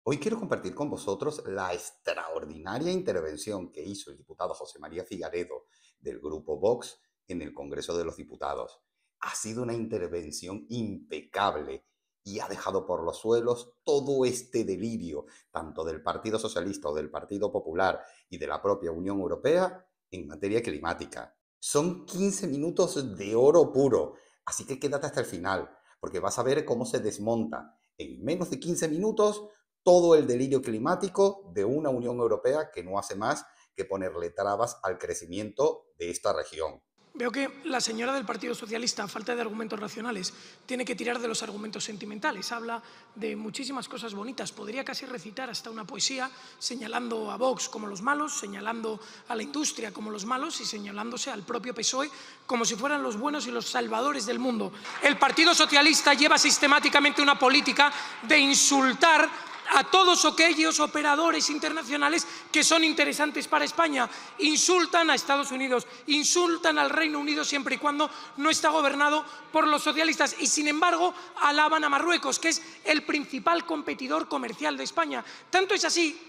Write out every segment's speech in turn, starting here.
Hoy quiero compartir con vosotros la extraordinaria intervención que hizo el diputado José María Figaredo del Grupo Vox en el Congreso de los Diputados. Ha sido una intervención impecable y ha dejado por los suelos todo este delirio, tanto del Partido Socialista o del Partido Popular y de la propia Unión Europea en materia climática. Son 15 minutos de oro puro, así que quédate hasta el final, porque vas a ver cómo se desmonta en menos de 15 minutos todo el delirio climático de una Unión Europea que no hace más que ponerle trabas al crecimiento de esta región. Veo que la señora del Partido Socialista, a falta de argumentos racionales, tiene que tirar de los argumentos sentimentales. Habla de muchísimas cosas bonitas. Podría casi recitar hasta una poesía señalando a Vox como los malos, señalando a la industria como los malos y señalándose al propio PSOE como si fueran los buenos y los salvadores del mundo. El Partido Socialista lleva sistemáticamente una política de insultar a todos aquellos operadores internacionales que son interesantes para España. Insultan a Estados Unidos, insultan al Reino Unido siempre y cuando no está gobernado por los socialistas y, sin embargo, alaban a Marruecos, que es el principal competidor comercial de España. Tanto es así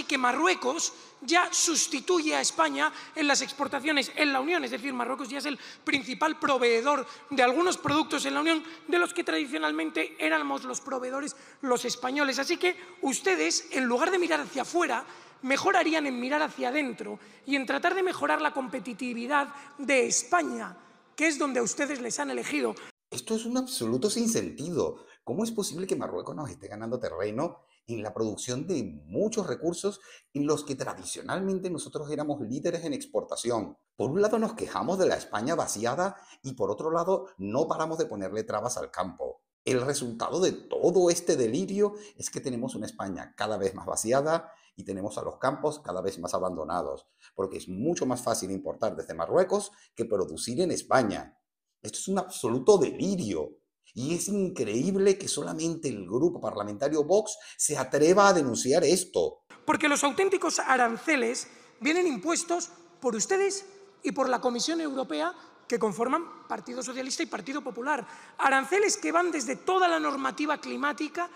que Marruecos ya sustituye a España en las exportaciones en la Unión, es decir, Marruecos ya es el principal proveedor de algunos productos en la Unión de los que tradicionalmente éramos los proveedores los españoles. Así que ustedes, en lugar de mirar hacia afuera, mejor harían en mirar hacia adentro y en tratar de mejorar la competitividad de España, que es donde a ustedes les han elegido. Esto es un absoluto sinsentido. ¿Cómo es posible que Marruecos nos esté ganando terreno en la producción de muchos recursos en los que tradicionalmente nosotros éramos líderes en exportación? Por un lado nos quejamos de la España vaciada y por otro lado no paramos de ponerle trabas al campo. El resultado de todo este delirio es que tenemos una España cada vez más vaciada y tenemos a los campos cada vez más abandonados, porque es mucho más fácil importar desde Marruecos que producir en España. Esto es un absoluto delirio. Y es increíble que solamente el grupo parlamentario Vox se atreva a denunciar esto. Porque los auténticos aranceles vienen impuestos por ustedes y por la Comisión Europea, que conforman Partido Socialista y Partido Popular. Aranceles que van desde toda la normativa climática,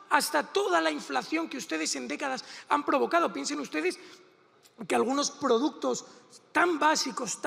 hasta toda la inflación que ustedes en décadas han provocado. Piensen ustedes que algunos productos tan básicos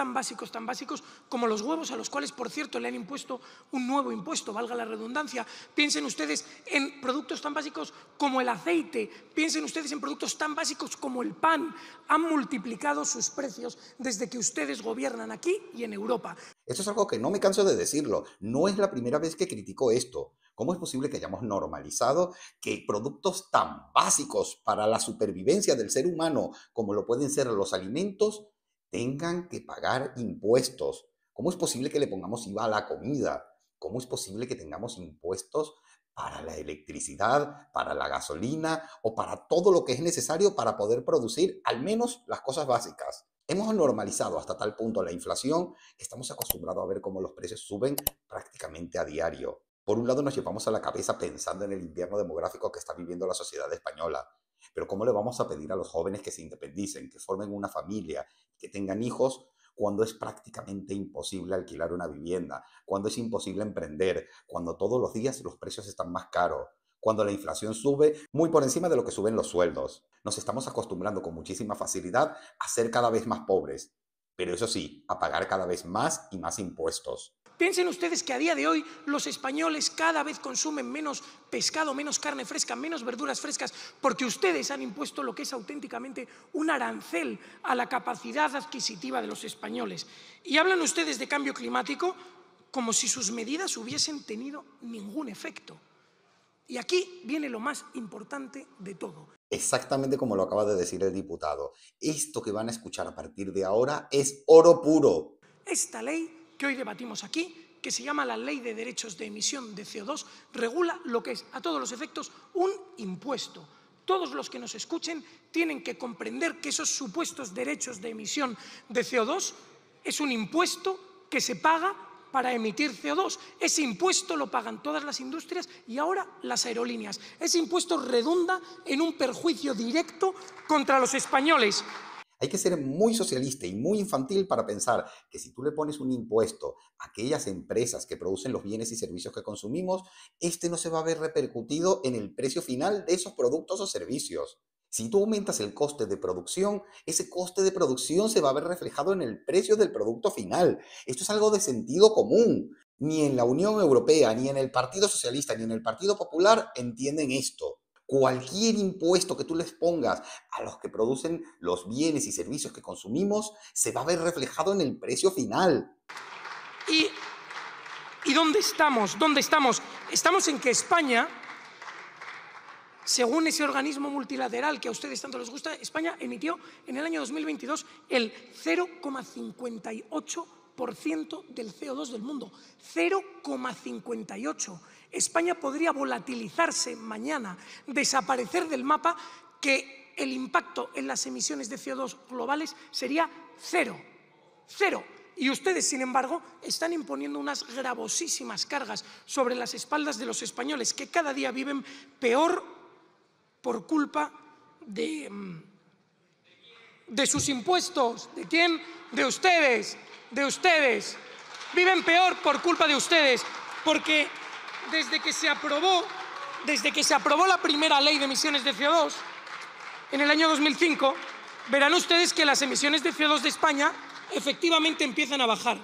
como los huevos, a los cuales, por cierto, le han impuesto un nuevo impuesto, valga la redundancia. Piensen ustedes en productos tan básicos como el aceite, piensen ustedes en productos tan básicos como el pan. Han multiplicado sus precios desde que ustedes gobiernan aquí y en Europa. Esto es algo que no me canso de decirlo. No es la primera vez que critico esto. ¿Cómo es posible que hayamos normalizado que productos tan básicos para la supervivencia del ser humano como lo pueden ser los alimentos tengan que pagar impuestos? ¿Cómo es posible que le pongamos IVA a la comida? ¿Cómo es posible que tengamos impuestos para la electricidad, para la gasolina o para todo lo que es necesario para poder producir al menos las cosas básicas? Hemos normalizado hasta tal punto la inflación que estamos acostumbrados a ver cómo los precios suben prácticamente a diario. Por un lado nos llevamos a la cabeza pensando en el invierno demográfico que está viviendo la sociedad española. Pero ¿cómo le vamos a pedir a los jóvenes que se independicen, que formen una familia, que tengan hijos, cuando es prácticamente imposible alquilar una vivienda, cuando es imposible emprender, cuando todos los días los precios están más caros, cuando la inflación sube muy por encima de lo que suben los sueldos? Nos estamos acostumbrando con muchísima facilidad a ser cada vez más pobres, pero eso sí, a pagar cada vez más y más impuestos. Piensen ustedes que a día de hoy los españoles cada vez consumen menos pescado, menos carne fresca, menos verduras frescas, porque ustedes han impuesto lo que es auténticamente un arancel a la capacidad adquisitiva de los españoles. Y hablan ustedes de cambio climático como si sus medidas hubiesen tenido ningún efecto. Y aquí viene lo más importante de todo. Exactamente como lo acaba de decir el diputado. Esto que van a escuchar a partir de ahora es oro puro. Esta ley que hoy debatimos aquí, que se llama la Ley de Derechos de Emisión de CO2, regula lo que es, a todos los efectos, un impuesto. Todos los que nos escuchen tienen que comprender que esos supuestos derechos de emisión de CO2 es un impuesto que se paga para emitir CO2. Ese impuesto lo pagan todas las industrias y ahora las aerolíneas. Ese impuesto redunda en un perjuicio directo contra los españoles. Hay que ser muy socialista y muy infantil para pensar que si tú le pones un impuesto a aquellas empresas que producen los bienes y servicios que consumimos, este no se va a ver repercutido en el precio final de esos productos o servicios. Si tú aumentas el coste de producción, ese coste de producción se va a ver reflejado en el precio del producto final. Esto es algo de sentido común. Ni en la Unión Europea, ni en el Partido Socialista, ni en el Partido Popular entienden esto. Cualquier impuesto que tú les pongas a los que producen los bienes y servicios que consumimos se va a ver reflejado en el precio final. ¿Y dónde estamos? ¿Dónde estamos? Estamos en que España, según ese organismo multilateral que a ustedes tanto les gusta, España emitió en el año 2022 el 0,58% del CO2 del mundo. 0,58%. España podría volatilizarse mañana, desaparecer del mapa, que el impacto en las emisiones de CO2 globales sería cero. Cero. Y ustedes, sin embargo, están imponiendo unas gravosísimas cargas sobre las espaldas de los españoles, que cada día viven peor por culpa de sus impuestos. ¿De quién? De ustedes. De ustedes. Viven peor por culpa de ustedes, porque desde que se aprobó la primera ley de emisiones de CO2 en el año 2005, verán ustedes que las emisiones de CO2 de España efectivamente empiezan a bajar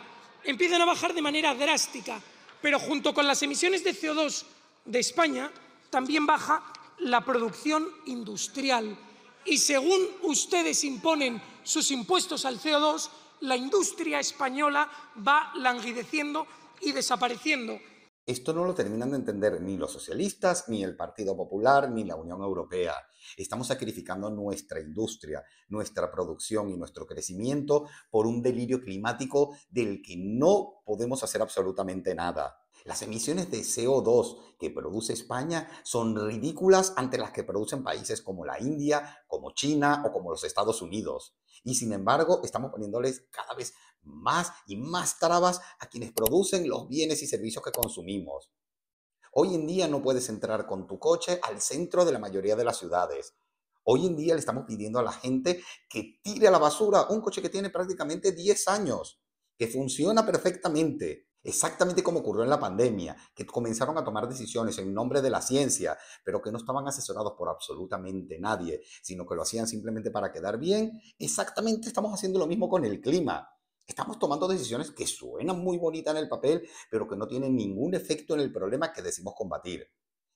de manera drástica, pero junto con las emisiones de CO2 de España también baja la producción industrial. Y según ustedes imponen sus impuestos al CO2, la industria española va languideciendo y desapareciendo. Esto no lo terminan de entender ni los socialistas, ni el Partido Popular, ni la Unión Europea. Estamos sacrificando nuestra industria, nuestra producción y nuestro crecimiento por un delirio climático del que no podemos hacer absolutamente nada. Las emisiones de CO2 que produce España son ridículas ante las que producen países como la India, como China o como los Estados Unidos. Y sin embargo, estamos poniéndoles cada vez más y más trabas a quienes producen los bienes y servicios que consumimos. Hoy en día no puedes entrar con tu coche al centro de la mayoría de las ciudades. Hoy en día le estamos pidiendo a la gente que tire a la basura un coche que tiene prácticamente 10 años, que funciona perfectamente, exactamente como ocurrió en la pandemia, que comenzaron a tomar decisiones en nombre de la ciencia, pero que no estaban asesorados por absolutamente nadie, sino que lo hacían simplemente para quedar bien. Exactamente estamos haciendo lo mismo con el clima. Estamos tomando decisiones que suenan muy bonitas en el papel, pero que no tienen ningún efecto en el problema que decimos combatir.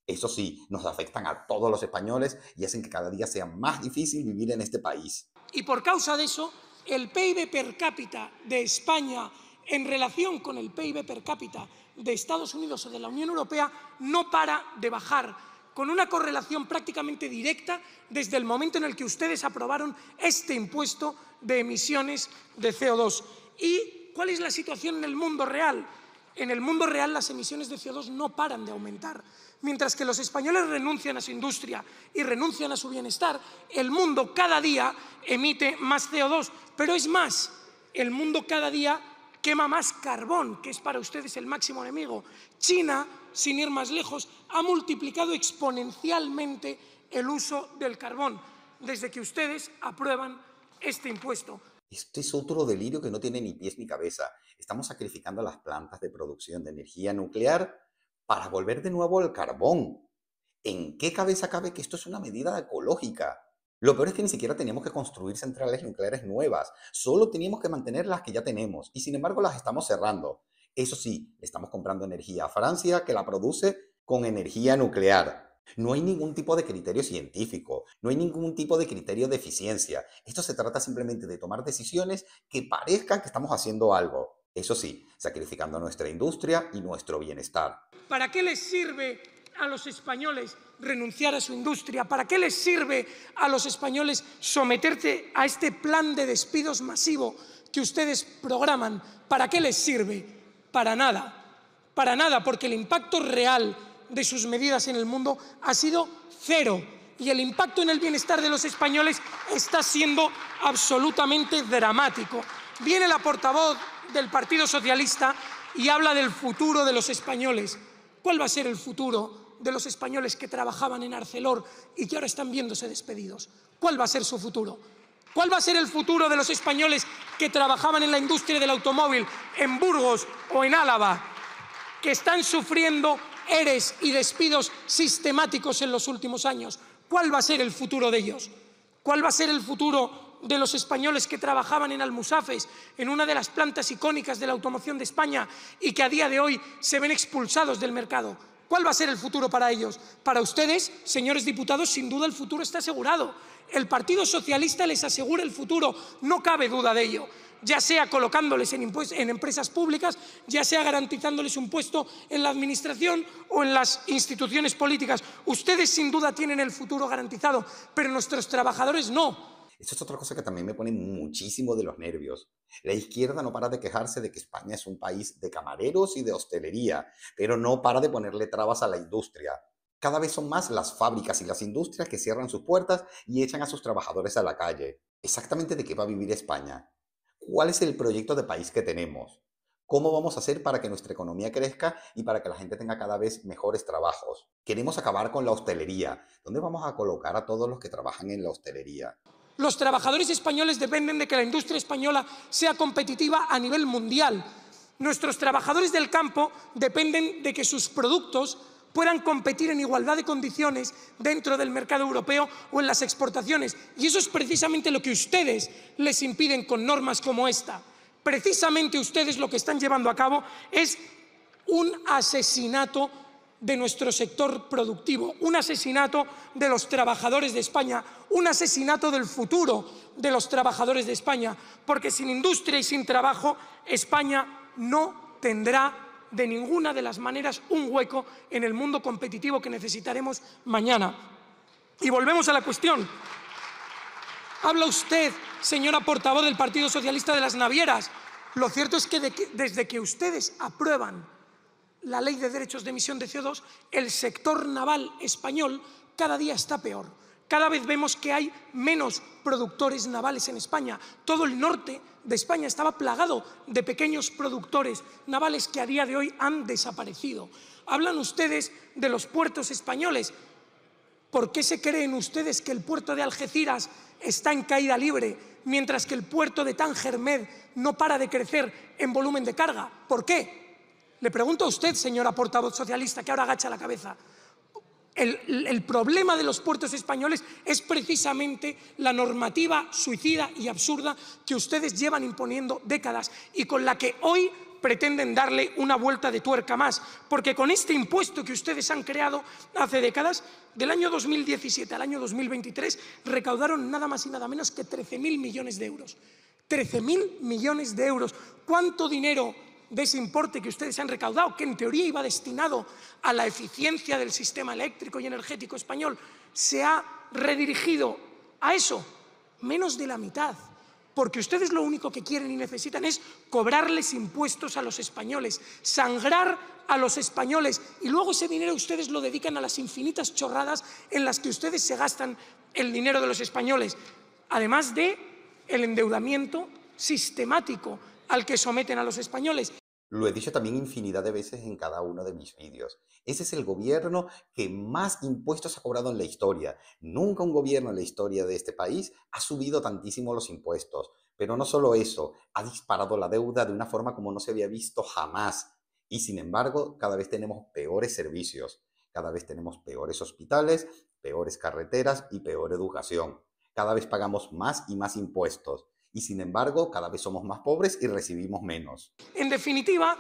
Eso sí, nos afectan a todos los españoles y hacen que cada día sea más difícil vivir en este país. Y por causa de eso, el PIB per cápita de España en relación con el PIB per cápita de Estados Unidos o de la Unión Europea no para de bajar, con una correlación prácticamente directa desde el momento en el que ustedes aprobaron este impuesto de emisiones de CO2. ¿Y cuál es la situación en el mundo real? En el mundo real las emisiones de CO2 no paran de aumentar. Mientras que los españoles renuncian a su industria y renuncian a su bienestar, el mundo cada día emite más CO2. Pero es más, el mundo cada día quema más carbón, que es para ustedes el máximo enemigo. China, sin ir más lejos, ha multiplicado exponencialmente el uso del carbón desde que ustedes aprueban este impuesto. Este es otro delirio que no tiene ni pies ni cabeza. Estamos sacrificando las plantas de producción de energía nuclear para volver de nuevo al carbón. ¿En qué cabeza cabe que esto es una medida ecológica? Lo peor es que ni siquiera teníamos que construir centrales nucleares nuevas, solo teníamos que mantener las que ya tenemos y sin embargo las estamos cerrando. Eso sí, estamos comprando energía a Francia que la produce con energía nuclear. No hay ningún tipo de criterio científico, no hay ningún tipo de criterio de eficiencia. Esto se trata simplemente de tomar decisiones que parezcan que estamos haciendo algo. Eso sí, sacrificando nuestra industria y nuestro bienestar. ¿Para qué les sirve a los españoles renunciar a su industria? ¿Para qué les sirve a los españoles someterse a este plan de despidos masivo que ustedes programan? ¿Para qué les sirve? Para nada. Para nada, porque el impacto real de sus medidas en el mundo ha sido cero. Y el impacto en el bienestar de los españoles está siendo absolutamente dramático. Viene la portavoz del Partido Socialista y habla del futuro de los españoles. ¿Cuál va a ser el futuro de los españoles que trabajaban en Arcelor y que ahora están viéndose despedidos? ¿Cuál va a ser su futuro? ¿Cuál va a ser el futuro de los españoles que trabajaban en la industria del automóvil en Burgos o en Álava, que están sufriendo EREs y despidos sistemáticos en los últimos años? ¿Cuál va a ser el futuro de ellos? ¿Cuál va a ser el futuro de los españoles que trabajaban en Almusafes, en una de las plantas icónicas de la automoción de España y que a día de hoy se ven expulsados del mercado? ¿Cuál va a ser el futuro para ellos? Para ustedes, señores diputados, sin duda el futuro está asegurado. El Partido Socialista les asegura el futuro, no cabe duda de ello, ya sea colocándoles en empresas públicas, ya sea garantizándoles un puesto en la administración o en las instituciones políticas. Ustedes sin duda tienen el futuro garantizado, pero nuestros trabajadores no. Esto es otra cosa que también me pone muchísimo de los nervios. La izquierda no para de quejarse de que España es un país de camareros y de hostelería, pero no para de ponerle trabas a la industria. Cada vez son más las fábricas y las industrias que cierran sus puertas y echan a sus trabajadores a la calle. ¿Exactamente de qué va a vivir España? ¿Cuál es el proyecto de país que tenemos? ¿Cómo vamos a hacer para que nuestra economía crezca y para que la gente tenga cada vez mejores trabajos? Queremos acabar con la hostelería. ¿Dónde vamos a colocar a todos los que trabajan en la hostelería? Los trabajadores españoles dependen de que la industria española sea competitiva a nivel mundial. Nuestros trabajadores del campo dependen de que sus productos puedan competir en igualdad de condiciones dentro del mercado europeo o en las exportaciones. Y eso es precisamente lo que ustedes les impiden con normas como esta. Precisamente ustedes lo que están llevando a cabo es un asesinato de nuestro sector productivo, un asesinato de los trabajadores de España, un asesinato del futuro de los trabajadores de España, porque sin industria y sin trabajo, España no tendrá de ninguna de las maneras un hueco en el mundo competitivo que necesitaremos mañana. Y volvemos a la cuestión. Habla usted, señora portavoz del Partido Socialista, de las navieras. Lo cierto es que desde que ustedes aprueban la ley de derechos de emisión de CO2, el sector naval español cada día está peor. Cada vez vemos que hay menos productores navales en España. Todo el norte de España estaba plagado de pequeños productores navales que a día de hoy han desaparecido. Hablan ustedes de los puertos españoles. ¿Por qué se creen ustedes que el puerto de Algeciras está en caída libre, mientras que el puerto de Tánger Med no para de crecer en volumen de carga? ¿Por qué? Le pregunto a usted, señora portavoz socialista, que ahora agacha la cabeza. El problema de los puertos españoles es precisamente la normativa suicida y absurda que ustedes llevan imponiendo décadas y con la que hoy pretenden darle una vuelta de tuerca más, porque con este impuesto que ustedes han creado hace décadas, del año 2017 al año 2023, recaudaron nada más y nada menos que 13.000 millones de euros. 13.000 millones de euros. ¿Cuánto dinero de ese importe que ustedes han recaudado, que en teoría iba destinado a la eficiencia del sistema eléctrico y energético español, se ha redirigido a eso? Menos de la mitad. Porque ustedes lo único que quieren y necesitan es cobrarles impuestos a los españoles, sangrar a los españoles, y luego ese dinero ustedes lo dedican a las infinitas chorradas en las que ustedes se gastan el dinero de los españoles, además de el endeudamiento sistemático al que someten a los españoles. Lo he dicho también infinidad de veces en cada uno de mis vídeos. Ese es el gobierno que más impuestos ha cobrado en la historia. Nunca un gobierno en la historia de este país ha subido tantísimo los impuestos. Pero no solo eso, ha disparado la deuda de una forma como no se había visto jamás. Y sin embargo, cada vez tenemos peores servicios. Cada vez tenemos peores hospitales, peores carreteras y peor educación. Cada vez pagamos más y más impuestos. Y sin embargo, cada vez somos más pobres y recibimos menos. En definitiva,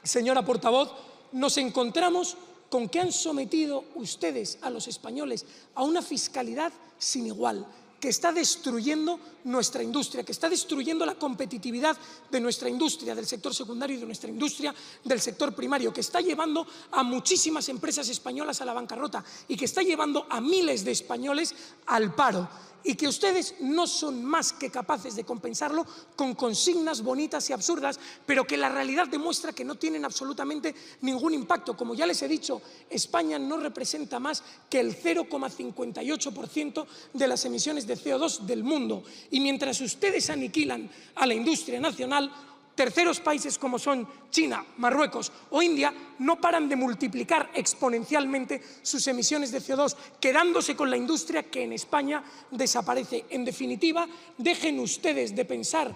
señora portavoz, nos encontramos con que han sometido ustedes a los españoles a una fiscalidad sin igual, que está destruyendo nuestra industria, que está destruyendo la competitividad de nuestra industria, del sector secundario y de nuestra industria del sector primario, que está llevando a muchísimas empresas españolas a la bancarrota y que está llevando a miles de españoles al paro. Y que ustedes no son más que capaces de compensarlo con consignas bonitas y absurdas, pero que la realidad demuestra que no tienen absolutamente ningún impacto. Como ya les he dicho, España no representa más que el 0,58% de las emisiones de CO2 del mundo. Y mientras ustedes aniquilan a la industria nacional, Terceros países como son China, Marruecos o India no paran de multiplicar exponencialmente sus emisiones de CO2, quedándose con la industria que en España desaparece. En definitiva, dejen ustedes de pensar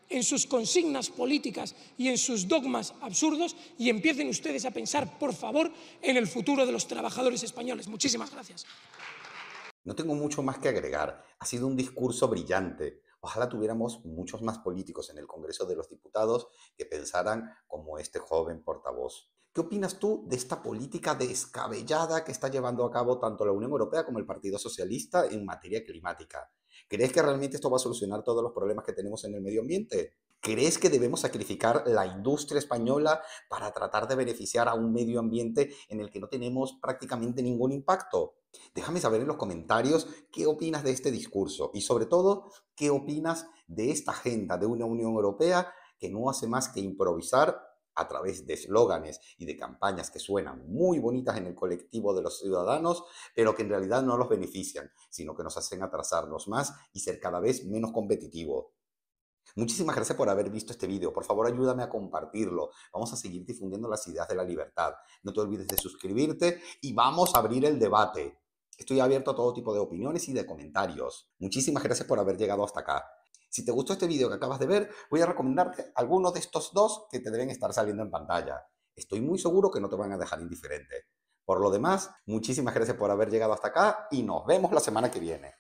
en sus consignas políticas y en sus dogmas absurdos y empiecen ustedes a pensar, por favor, en el futuro de los trabajadores españoles. Muchísimas gracias. No tengo mucho más que agregar. Ha sido un discurso brillante. Ojalá tuviéramos muchos más políticos en el Congreso de los Diputados que pensaran como este joven portavoz. ¿Qué opinas tú de esta política descabellada que está llevando a cabo tanto la Unión Europea como el Partido Socialista en materia climática? ¿Crees que realmente esto va a solucionar todos los problemas que tenemos en el medio ambiente? ¿Crees que debemos sacrificar la industria española para tratar de beneficiar a un medio ambiente en el que no tenemos prácticamente ningún impacto? Déjame saber en los comentarios qué opinas de este discurso y sobre todo qué opinas de esta agenda de una Unión Europea que no hace más que improvisar a través de eslóganes y de campañas que suenan muy bonitas en el colectivo de los ciudadanos, pero que en realidad no los benefician, sino que nos hacen atrasarnos más y ser cada vez menos competitivos. Muchísimas gracias por haber visto este vídeo. Por favor, ayúdame a compartirlo. Vamos a seguir difundiendo las ideas de la libertad. No te olvides de suscribirte y vamos a abrir el debate. Estoy abierto a todo tipo de opiniones y de comentarios. Muchísimas gracias por haber llegado hasta acá. Si te gustó este vídeo que acabas de ver, voy a recomendarte alguno de estos dos que te deben estar saliendo en pantalla. Estoy muy seguro que no te van a dejar indiferente. Por lo demás, muchísimas gracias por haber llegado hasta acá y nos vemos la semana que viene.